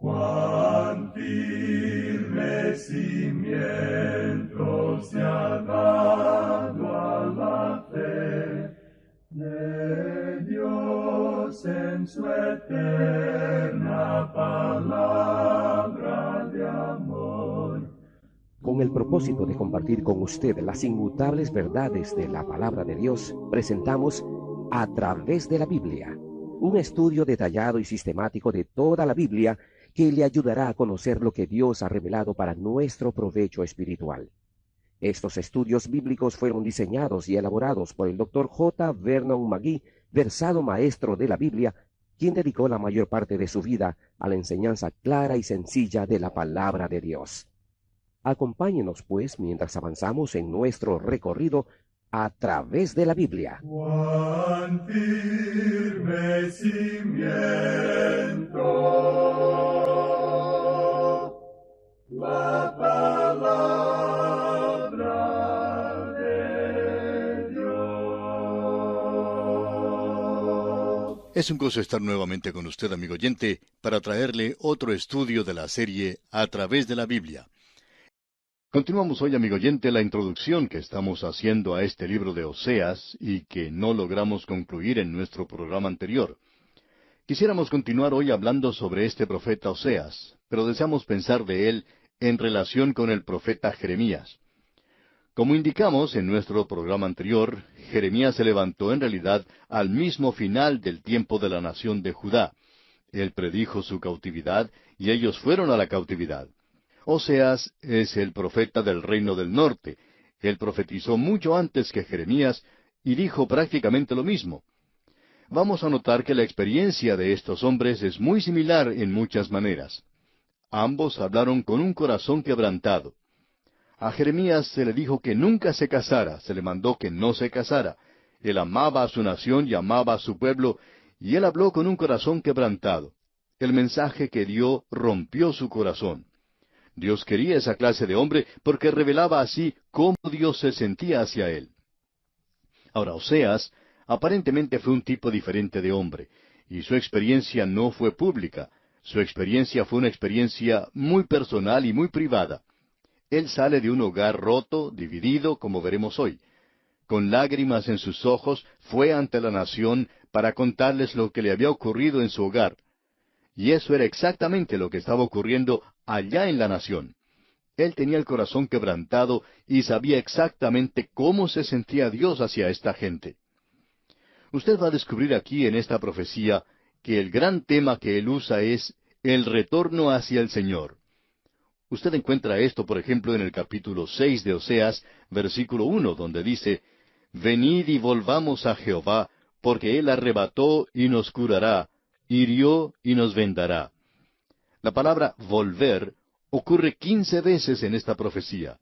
Cuán firme cimiento se ha dado a la fe de Dios en su eterna palabra de amor. Con el propósito de compartir con usted las inmutables verdades de la palabra de Dios, presentamos A través de la Biblia, un estudio detallado y sistemático de toda la Biblia que le ayudará a conocer lo que Dios ha revelado para nuestro provecho espiritual. Estos estudios bíblicos fueron diseñados y elaborados por el Dr. J. Vernon McGee, versado maestro de la Biblia, quien dedicó la mayor parte de su vida a la enseñanza clara y sencilla de la palabra de Dios. Acompáñenos, pues, mientras avanzamos en nuestro recorrido a través de la Biblia. Cuán firme cimiento la palabra de Dios. Es un gozo estar nuevamente con usted, amigo oyente, para traerle otro estudio de la serie A través de la Biblia. Continuamos hoy, amigo oyente, la introducción que estamos haciendo a este libro de Oseas y que no logramos concluir en nuestro programa anterior. Quisiéramos continuar hoy hablando sobre este profeta Oseas, pero deseamos pensar de él en relación con el profeta Jeremías. Como indicamos en nuestro programa anterior, Jeremías se levantó en realidad al mismo final del tiempo de la nación de Judá. Él predijo su cautividad y ellos fueron a la cautividad. Oseas es el profeta del reino del norte. Él profetizó mucho antes que Jeremías y dijo prácticamente lo mismo. Vamos a notar que la experiencia de estos hombres es muy similar en muchas maneras. Ambos hablaron con un corazón quebrantado. A Jeremías se le dijo que nunca se casara, se le mandó que no se casara. Él amaba a su nación y amaba a su pueblo, y él habló con un corazón quebrantado. El mensaje que dio rompió su corazón. Dios quería esa clase de hombre porque revelaba así cómo Dios se sentía hacia él. Ahora, Oseas aparentemente fue un tipo diferente de hombre, y su experiencia no fue pública. Su experiencia fue una experiencia muy personal y muy privada. Él sale de un hogar roto, dividido, como veremos hoy. Con lágrimas en sus ojos, fue ante la nación para contarles lo que le había ocurrido en su hogar. Y eso era exactamente lo que estaba ocurriendo allá en la nación. Él tenía el corazón quebrantado y sabía exactamente cómo se sentía Dios hacia esta gente. Usted va a descubrir aquí en esta profecía que el gran tema que él usa es el retorno hacia el Señor. Usted encuentra esto, por ejemplo, en el capítulo 6 de Oseas, versículo 1, donde dice, «Venid y volvamos a Jehová, porque Él arrebató y nos curará, hirió y nos vendará». La palabra volver ocurre 15 veces en esta profecía.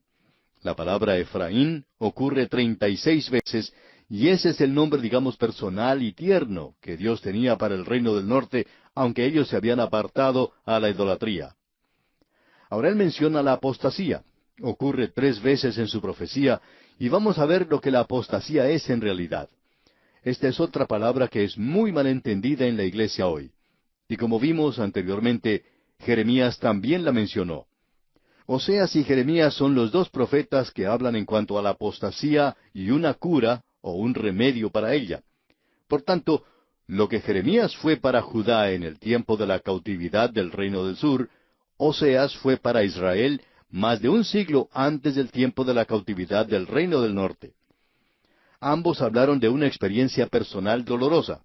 La palabra Efraín ocurre 36 veces, y ese es el nombre, digamos, personal y tierno que Dios tenía para el reino del norte, aunque ellos se habían apartado a la idolatría. Ahora él menciona la apostasía. Ocurre 3 veces en su profecía, y vamos a ver lo que la apostasía es en realidad. Esta es otra palabra que es muy mal entendida en la iglesia hoy. Y como vimos anteriormente, Jeremías también la mencionó. Oseas y Jeremías son los dos profetas que hablan en cuanto a la apostasía y una cura o un remedio para ella. Por tanto, lo que Jeremías fue para Judá en el tiempo de la cautividad del reino del sur, Oseas fue para Israel más de un siglo antes del tiempo de la cautividad del reino del norte. Ambos hablaron de una experiencia personal dolorosa.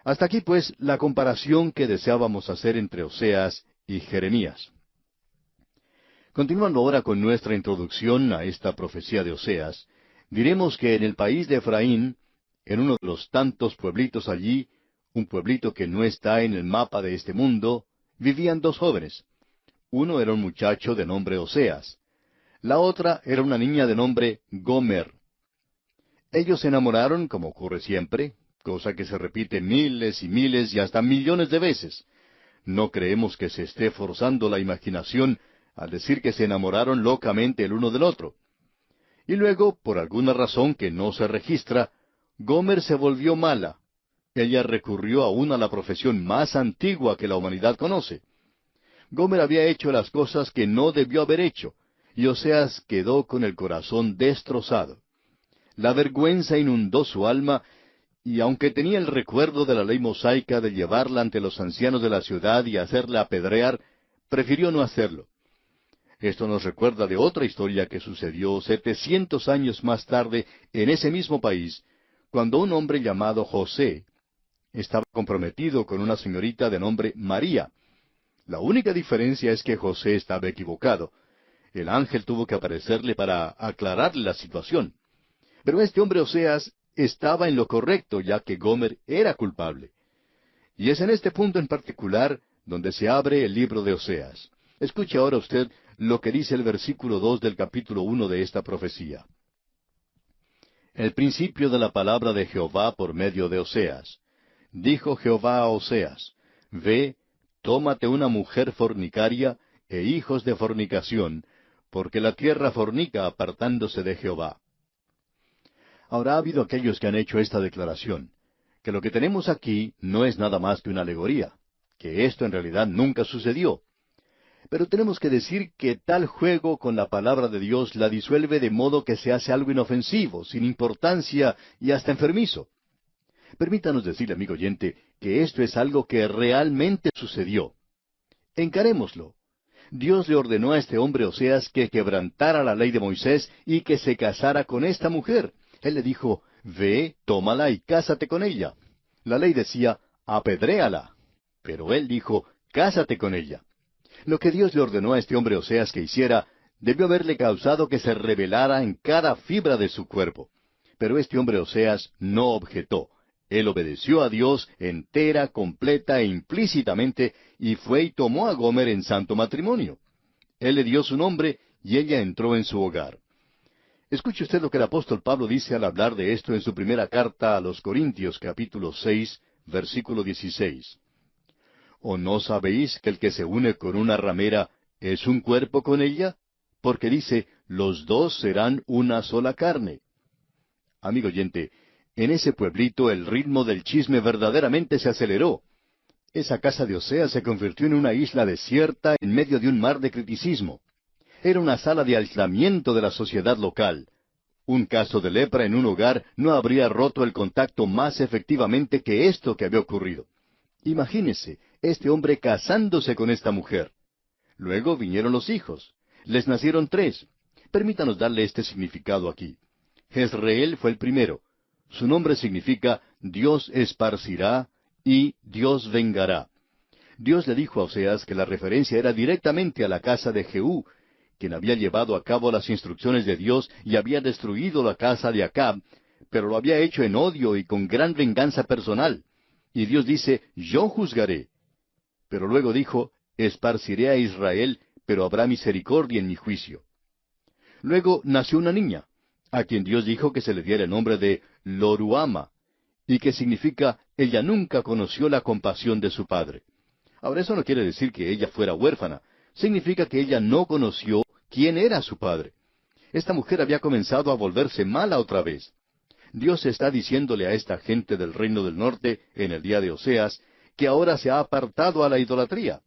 Hasta aquí, pues, la comparación que deseábamos hacer entre Oseas y Jeremías. Continuando ahora con nuestra introducción a esta profecía de Oseas, diremos que en el país de Efraín, en uno de los tantos pueblitos allí, un pueblito que no está en el mapa de este mundo, vivían 2 jóvenes. Uno era un muchacho de nombre Oseas. La otra era una niña de nombre Gomer. Ellos se enamoraron, como ocurre siempre, cosa que se repite miles y miles y hasta millones de veces. No creemos que se esté forzando la imaginación al decir que se enamoraron locamente el uno del otro. Y luego, por alguna razón que no se registra, Gomer se volvió mala. Ella recurrió aún a la profesión más antigua que la humanidad conoce. Gomer había hecho las cosas que no debió haber hecho, y Oseas quedó con el corazón destrozado. La vergüenza inundó su alma, y aunque tenía el recuerdo de la ley mosaica de llevarla ante los ancianos de la ciudad y hacerla apedrear, prefirió no hacerlo. Esto nos recuerda de otra historia que sucedió 700 años más tarde en ese mismo país, cuando un hombre llamado José estaba comprometido con una señorita de nombre María. La única diferencia es que José estaba equivocado. El ángel tuvo que aparecerle para aclararle la situación. Pero este hombre Oseas estaba en lo correcto, ya que Gomer era culpable. Y es en este punto en particular donde se abre el libro de Oseas. Escuche ahora usted lo que dice el versículo 2 del capítulo 1 de esta profecía. El principio de la palabra de Jehová por medio de Oseas. Dijo Jehová a Oseas, Ve, tómate una mujer fornicaria e hijos de fornicación, porque la tierra fornica apartándose de Jehová. Ahora ha habido aquellos que han hecho esta declaración, que lo que tenemos aquí no es nada más que una alegoría, que esto en realidad nunca sucedió. Pero tenemos que decir que tal juego con la palabra de Dios la disuelve de modo que se hace algo inofensivo, sin importancia y hasta enfermizo. Permítanos decirle, amigo oyente, que esto es algo que realmente sucedió. Encarémoslo. Dios le ordenó a este hombre Oseas que quebrantara la ley de Moisés y que se casara con esta mujer. Él le dijo, Ve, tómala y cásate con ella. La ley decía, apedréala. Pero él dijo, cásate con ella. Lo que Dios le ordenó a este hombre Oseas que hiciera, debió haberle causado que se rebelara en cada fibra de su cuerpo. Pero este hombre Oseas no objetó. Él obedeció a Dios entera, completa e implícitamente, y fue y tomó a Gomer en santo matrimonio. Él le dio su nombre, y ella entró en su hogar. Escuche usted lo que el apóstol Pablo dice al hablar de esto en su primera carta a los Corintios, capítulo 6, versículo 16. ¿O no sabéis que el que se une con una ramera es un cuerpo con ella? Porque dice, los dos serán una sola carne. Amigo oyente, en ese pueblito el ritmo del chisme verdaderamente se aceleró. Esa casa de Oseas se convirtió en una isla desierta en medio de un mar de criticismo. Era una sala de aislamiento de la sociedad local. Un caso de lepra en un hogar no habría roto el contacto más efectivamente que esto que había ocurrido. Imagínese, este hombre casándose con esta mujer. Luego vinieron los hijos. Les nacieron 3. Permítanos darle este significado aquí. Jezreel fue el primero. Su nombre significa Dios esparcirá y Dios vengará. Dios le dijo a Oseas que la referencia era directamente a la casa de Jehú, quien había llevado a cabo las instrucciones de Dios y había destruido la casa de Acab, pero lo había hecho en odio y con gran venganza personal. Y Dios dice, yo juzgaré. Pero luego dijo, esparciré a Israel, pero habrá misericordia en mi juicio. Luego nació una niña, a quien Dios dijo que se le diera el nombre de Loruama, y que significa, ella nunca conoció la compasión de su padre. Ahora eso no quiere decir que ella fuera huérfana, significa que ella no conoció quién era su padre. Esta mujer había comenzado a volverse mala otra vez. Dios está diciéndole a esta gente del reino del norte, en el día de Oseas, que ahora se ha apartado a la idolatría.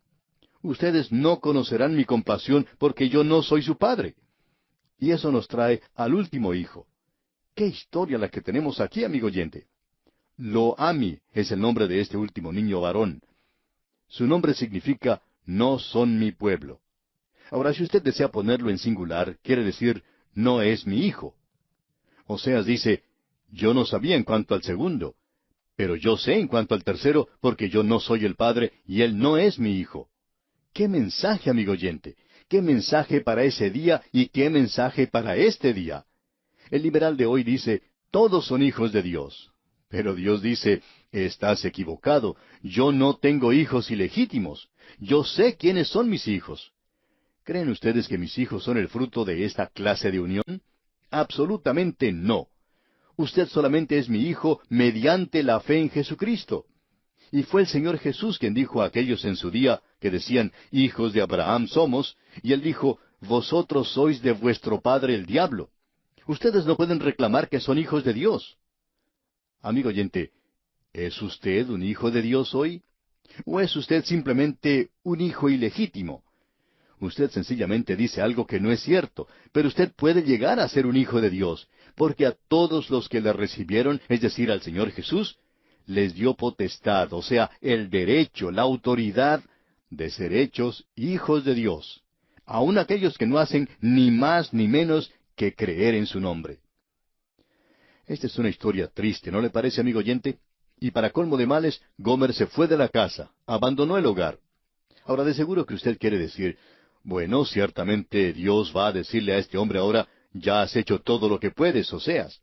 Ustedes no conocerán mi compasión porque yo no soy su padre. Y eso nos trae al último hijo. ¡Qué historia la que tenemos aquí, amigo oyente! Lo-Ami es el nombre de este último niño varón. Su nombre significa, no son mi pueblo. Ahora, si usted desea ponerlo en singular, quiere decir, no es mi hijo. Oseas dice, yo no sabía en cuanto al segundo, pero yo sé en cuanto al tercero, porque yo no soy el padre y él no es mi hijo. ¡Qué mensaje, amigo oyente! ¡Qué mensaje para ese día y qué mensaje para este día! El liberal de hoy dice, todos son hijos de Dios. Pero Dios dice, estás equivocado, yo no tengo hijos ilegítimos. Yo sé quiénes son mis hijos. ¿Creen ustedes que mis hijos son el fruto de esta clase de unión? Absolutamente no. Usted solamente es mi hijo mediante la fe en Jesucristo. Y fue el Señor Jesús quien dijo a aquellos en su día que decían, hijos de Abraham somos, y Él dijo, vosotros sois de vuestro padre el diablo. Ustedes no pueden reclamar que son hijos de Dios. Amigo oyente, ¿es usted un hijo de Dios hoy? ¿O es usted simplemente un hijo ilegítimo? Usted sencillamente dice algo que no es cierto, pero usted puede llegar a ser un hijo de Dios, porque a todos los que le recibieron, es decir, al Señor Jesús, les dio potestad, o sea, el derecho, la autoridad de ser hechos hijos de Dios, aun aquellos que no hacen ni más ni menos que creer en su nombre. Esta es una historia triste, ¿no le parece, amigo oyente? Y para colmo de males, Gomer se fue de la casa, abandonó el hogar. Ahora, de seguro que usted quiere decir, bueno, ciertamente Dios va a decirle a este hombre ahora, ya has hecho todo lo que puedes, Oseas.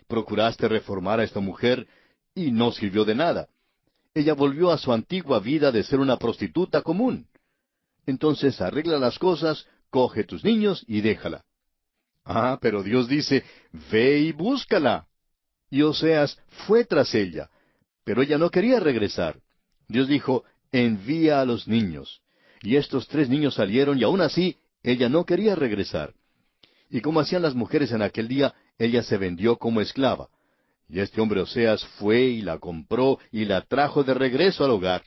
Procuraste reformar a esta mujer y no sirvió de nada. Ella volvió a su antigua vida de ser una prostituta común. Entonces arregla las cosas, coge tus niños y déjala. Ah, pero Dios dice, ve y búscala. Y Oseas fue tras ella, pero ella no quería regresar. Dios dijo, envía a los niños. Y estos 3 niños salieron y aún así ella no quería regresar. Y como hacían las mujeres en aquel día, ella se vendió como esclava. Y este hombre Oseas fue y la compró y la trajo de regreso al hogar.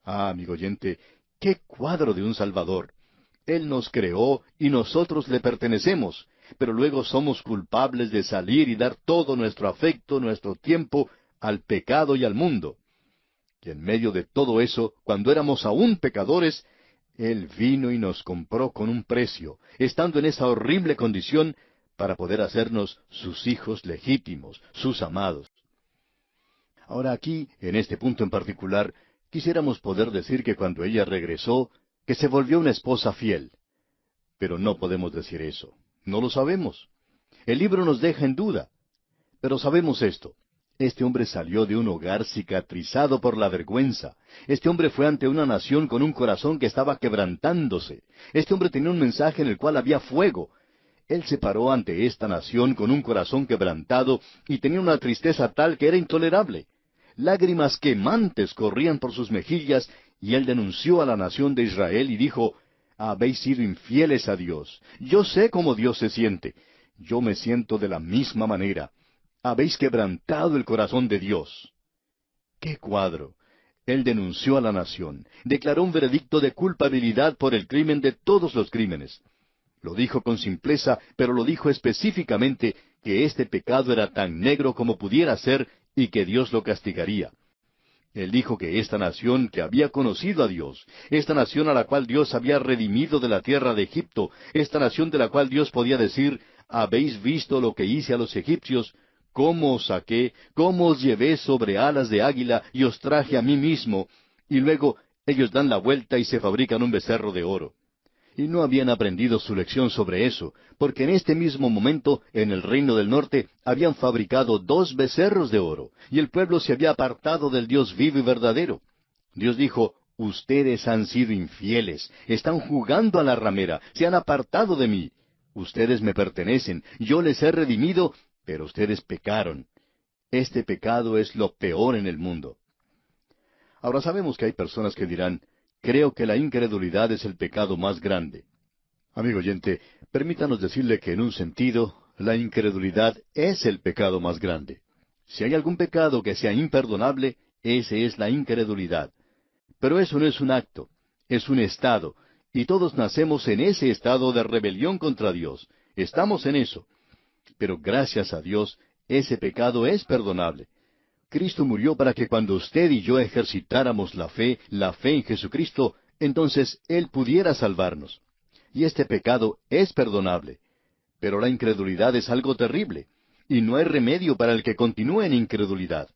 Ah, amigo oyente, qué cuadro de un Salvador. Él nos creó y nosotros le pertenecemos, pero luego somos culpables de salir y dar todo nuestro afecto, nuestro tiempo, al pecado y al mundo. Y en medio de todo eso, cuando éramos aún pecadores, Él vino y nos compró con un precio, estando en esa horrible condición, para poder hacernos sus hijos legítimos, sus amados. Ahora aquí, en este punto en particular, quisiéramos poder decir que cuando ella regresó, que se volvió una esposa fiel. Pero no podemos decir eso. No lo sabemos. El libro nos deja en duda. Pero sabemos esto. Este hombre salió de un hogar cicatrizado por la vergüenza. Este hombre fue ante una nación con un corazón que estaba quebrantándose. Este hombre tenía un mensaje en el cual había fuego. Él se paró ante esta nación con un corazón quebrantado y tenía una tristeza tal que era intolerable. Lágrimas quemantes corrían por sus mejillas y él denunció a la nación de Israel y dijo, habéis sido infieles a Dios. Yo sé cómo Dios se siente. Yo me siento de la misma manera. Habéis quebrantado el corazón de Dios. ¡Qué cuadro! Él denunció a la nación, declaró un veredicto de culpabilidad por el crimen de todos los crímenes. Lo dijo con simpleza, pero lo dijo específicamente que este pecado era tan negro como pudiera ser y que Dios lo castigaría. Él dijo que esta nación que había conocido a Dios, esta nación a la cual Dios había redimido de la tierra de Egipto, esta nación de la cual Dios podía decir, habéis visto lo que hice a los egipcios, cómo os saqué, cómo os llevé sobre alas de águila y os traje a mí mismo, y luego ellos dan la vuelta y se fabrican un becerro de oro. Y no habían aprendido su lección sobre eso, porque en este mismo momento, en el reino del norte, habían fabricado 2 becerros de oro, y el pueblo se había apartado del Dios vivo y verdadero. Dios dijo, ustedes han sido infieles, están jugando a la ramera, se han apartado de mí. Ustedes me pertenecen, yo les he redimido, pero ustedes pecaron. Este pecado es lo peor en el mundo. Ahora sabemos que hay personas que dirán, creo que la incredulidad es el pecado más grande. Amigo oyente, permítanos decirle que en un sentido, la incredulidad es el pecado más grande. Si hay algún pecado que sea imperdonable, ese es la incredulidad. Pero eso no es un acto, es un estado, y todos nacemos en ese estado de rebelión contra Dios. Estamos en eso. Pero gracias a Dios, ese pecado es perdonable. Cristo murió para que cuando usted y yo ejercitáramos la fe en Jesucristo, entonces Él pudiera salvarnos. Y este pecado es perdonable. Pero la incredulidad es algo terrible, y no hay remedio para el que continúe en incredulidad.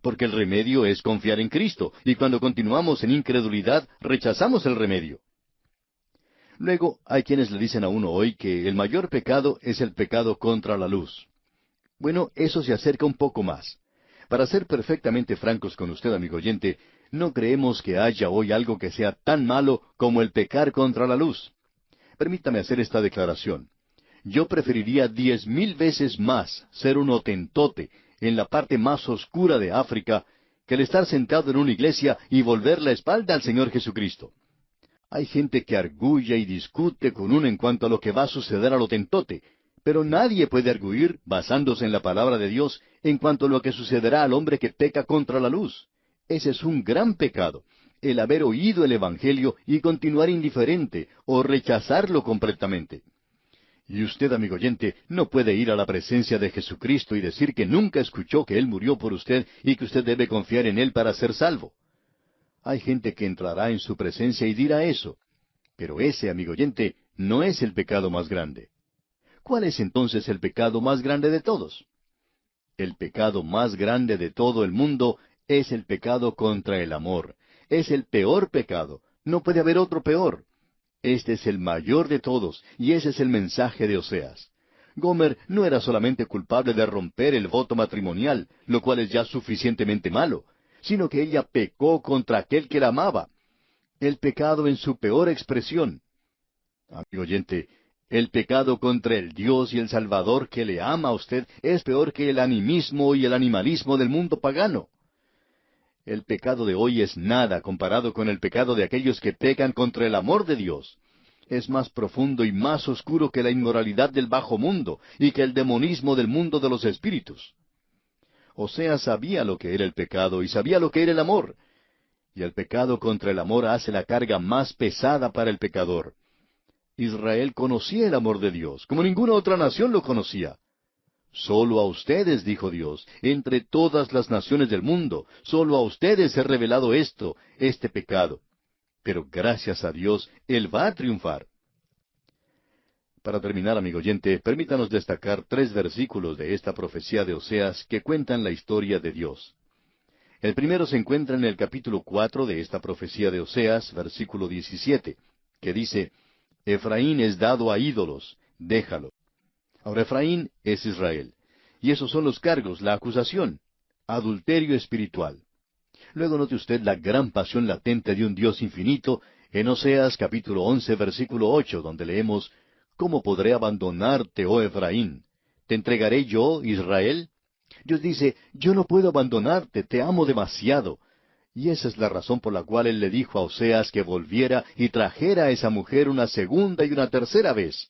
Porque el remedio es confiar en Cristo, y cuando continuamos en incredulidad, rechazamos el remedio. Luego, hay quienes le dicen a uno hoy que el mayor pecado es el pecado contra la luz. Bueno, eso se acerca un poco más. Para ser perfectamente francos con usted, amigo oyente, no creemos que haya hoy algo que sea tan malo como el pecar contra la luz. Permítame hacer esta declaración. Yo preferiría 10,000 veces más ser un hotentote en la parte más oscura de África que el estar sentado en una iglesia y volver la espalda al Señor Jesucristo. Hay gente que arguye y discute con uno en cuanto a lo que va a suceder al hotentote, pero nadie puede arguir, basándose en la palabra de Dios, en cuanto a lo que sucederá al hombre que peca contra la luz. Ese es un gran pecado, el haber oído el Evangelio y continuar indiferente o rechazarlo completamente. Y usted, amigo oyente, no puede ir a la presencia de Jesucristo y decir que nunca escuchó que Él murió por usted y que usted debe confiar en Él para ser salvo. Hay gente que entrará en su presencia y dirá eso. Pero ese, amigo oyente, no es el pecado más grande. ¿Cuál es entonces el pecado más grande de todos? El pecado más grande de todo el mundo es el pecado contra el amor. Es el peor pecado. No puede haber otro peor. Este es el mayor de todos, y ese es el mensaje de Oseas. Gomer no era solamente culpable de romper el voto matrimonial, lo cual es ya suficientemente malo, sino que ella pecó contra aquel que la amaba. El pecado en su peor expresión. Amigo oyente, el pecado contra el Dios y el Salvador que le ama a usted es peor que el animismo y el animalismo del mundo pagano. El pecado de hoy es nada comparado con el pecado de aquellos que pecan contra el amor de Dios. Es más profundo y más oscuro que la inmoralidad del bajo mundo y que el demonismo del mundo de los espíritus. Oseas sabía lo que era el pecado y sabía lo que era el amor. Y el pecado contra el amor hace la carga más pesada para el pecador. Israel conocía el amor de Dios, como ninguna otra nación lo conocía. Solo a ustedes, dijo Dios, entre todas las naciones del mundo, solo a ustedes he revelado este pecado. Pero gracias a Dios, Él va a triunfar. Para terminar, amigo oyente, permítanos destacar 3 versículos de esta profecía de Oseas que cuentan la historia de Dios. El primero se encuentra en el capítulo 4 de esta profecía de Oseas, versículo 17, que dice, Efraín es dado a ídolos, déjalo. Ahora Efraín es Israel. Y esos son los cargos, la acusación. Adulterio espiritual. Luego note usted la gran pasión latente de un Dios infinito en Oseas capítulo 11, versículo 8, donde leemos, ¿Cómo podré abandonarte, oh Efraín? ¿Te entregaré yo, Israel? Dios dice, yo no puedo abandonarte, te amo demasiado. Y esa es la razón por la cual Él le dijo a Oseas que volviera y trajera a esa mujer una segunda y una tercera vez.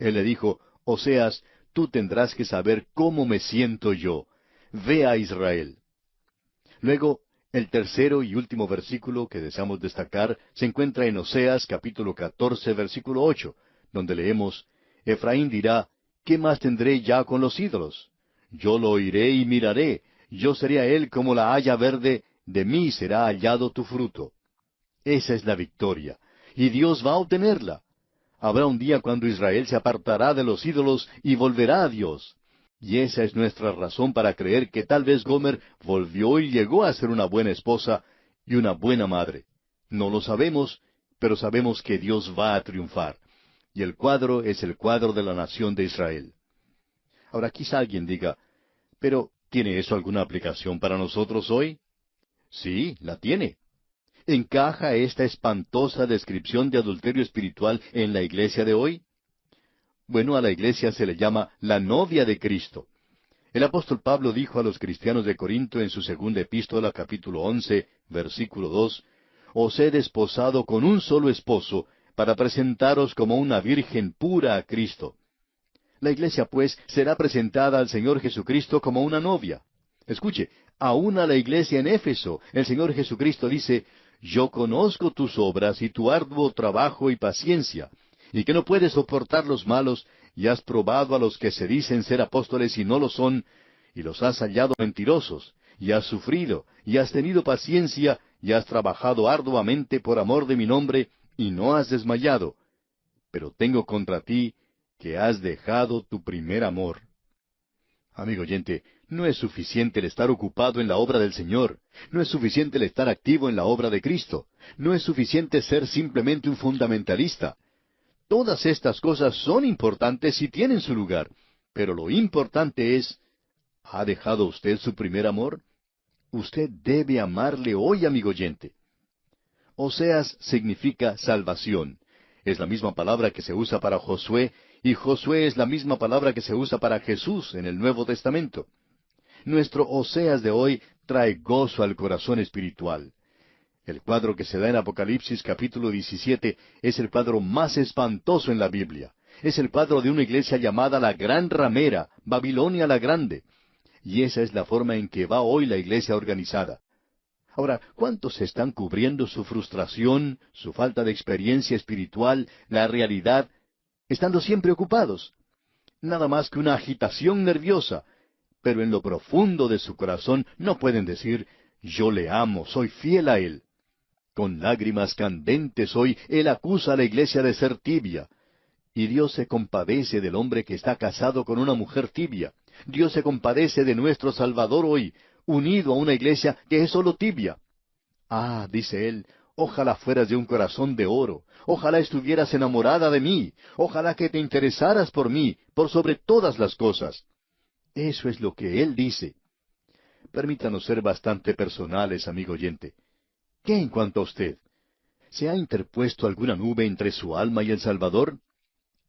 Él le dijo, Oseas, tú tendrás que saber cómo me siento yo. Ve a Israel. Luego, el tercero y último versículo que deseamos destacar se encuentra en Oseas capítulo 14, versículo 8, donde leemos, Efraín dirá, ¿qué más tendré ya con los ídolos? Yo lo oiré y miraré, yo seré a él como la haya verde, de mí será hallado tu fruto. Esa es la victoria, y Dios va a obtenerla. Habrá un día cuando Israel se apartará de los ídolos y volverá a Dios. Y esa es nuestra razón para creer que tal vez Gomer volvió y llegó a ser una buena esposa y una buena madre. No lo sabemos, pero sabemos que Dios va a triunfar. Y el cuadro es el cuadro de la nación de Israel. Ahora quizá alguien diga, pero ¿tiene eso alguna aplicación para nosotros hoy? Sí, la tiene. ¿Encaja esta espantosa descripción de adulterio espiritual en la iglesia de hoy? Bueno, a la iglesia se le llama la novia de Cristo. El apóstol Pablo dijo a los cristianos de Corinto en su segunda epístola, capítulo 11, versículo 2, Os he desposado con un solo esposo, para presentaros como una virgen pura a Cristo. La iglesia, pues, será presentada al Señor Jesucristo como una novia. Escuche, aún a la iglesia en Éfeso, el Señor Jesucristo dice, Yo conozco tus obras y tu arduo trabajo y paciencia, y que no puedes soportar los malos, y has probado a los que se dicen ser apóstoles y no lo son, y los has hallado mentirosos, y has sufrido, y has tenido paciencia, y has trabajado arduamente por amor de mi nombre, y no has desmayado. Pero tengo contra ti que has dejado tu primer amor. Amigo oyente, no es suficiente el estar ocupado en la obra del Señor. No es suficiente el estar activo en la obra de Cristo. No es suficiente ser simplemente un fundamentalista. Todas estas cosas son importantes y tienen su lugar. Pero lo importante es, ¿ha dejado usted su primer amor? Usted debe amarle hoy, amigo oyente. Oseas significa salvación. Es la misma palabra que se usa para Josué, y Josué es la misma palabra que se usa para Jesús en el Nuevo Testamento. Nuestro Oseas de hoy trae gozo al corazón espiritual. El cuadro que se da en Apocalipsis capítulo 17 es el cuadro más espantoso en la Biblia. Es el cuadro de una iglesia llamada la Gran Ramera, Babilonia la Grande. Y esa es la forma en que va hoy la iglesia organizada. Ahora, ¿cuántos están cubriendo su frustración, su falta de experiencia espiritual, la realidad, estando siempre ocupados? Nada más que una agitación nerviosa, pero en lo profundo de su corazón no pueden decir, yo le amo, soy fiel a él. Con lágrimas candentes hoy, él acusa a la iglesia de ser tibia. Y Dios se compadece del hombre que está casado con una mujer tibia. Dios se compadece de nuestro Salvador hoy, unido a una iglesia que es solo tibia. Ah, dice él, ojalá fueras de un corazón de oro, ojalá estuvieras enamorada de mí, ojalá que te interesaras por mí, por sobre todas las cosas. Eso es lo que él dice. Permítanos ser bastante personales, amigo oyente. ¿Qué en cuanto a usted? ¿Se ha interpuesto alguna nube entre su alma y el Salvador?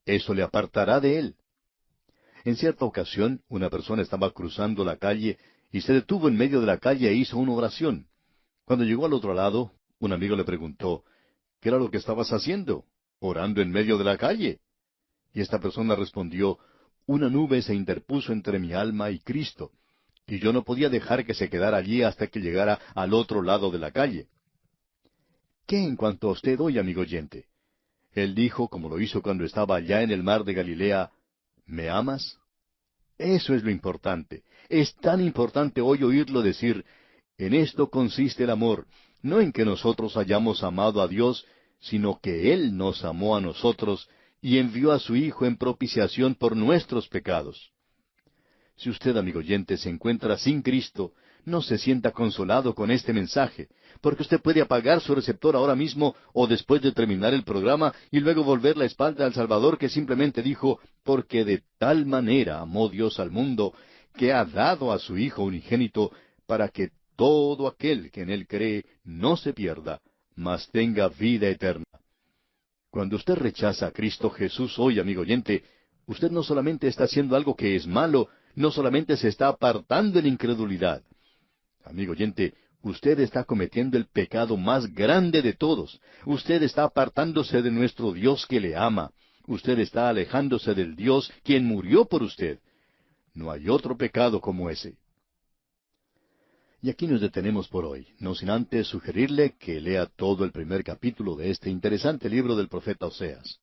Eso le apartará de él. En cierta ocasión, una persona estaba cruzando la calle y se detuvo en medio de la calle e hizo una oración. Cuando llegó al otro lado, un amigo le preguntó, ¿qué era lo que estabas haciendo? Orando en medio de la calle. Y esta persona respondió, una nube se interpuso entre mi alma y Cristo, y yo no podía dejar que se quedara allí hasta que llegara al otro lado de la calle. ¿Qué en cuanto a usted hoy, amigo oyente? Él dijo, como lo hizo cuando estaba allá en el mar de Galilea, ¿me amas? Eso es lo importante. Es tan importante hoy oírlo decir, en esto consiste el amor, no en que nosotros hayamos amado a Dios, sino que Él nos amó a nosotros y envió a su Hijo en propiciación por nuestros pecados. Si usted, amigo oyente, se encuentra sin Cristo, no se sienta consolado con este mensaje, porque usted puede apagar su receptor ahora mismo o después de terminar el programa y luego volver la espalda al Salvador que simplemente dijo, porque de tal manera amó Dios al mundo, que ha dado a su Hijo unigénito, para que todo aquel que en Él cree no se pierda, mas tenga vida eterna. Cuando usted rechaza a Cristo Jesús hoy, amigo oyente, usted no solamente está haciendo algo que es malo, no solamente se está apartando en incredulidad. Amigo oyente, usted está cometiendo el pecado más grande de todos. Usted está apartándose de nuestro Dios que le ama. Usted está alejándose del Dios quien murió por usted. No hay otro pecado como ese. Y aquí nos detenemos por hoy, no sin antes sugerirle que lea todo el primer capítulo de este interesante libro del profeta Oseas.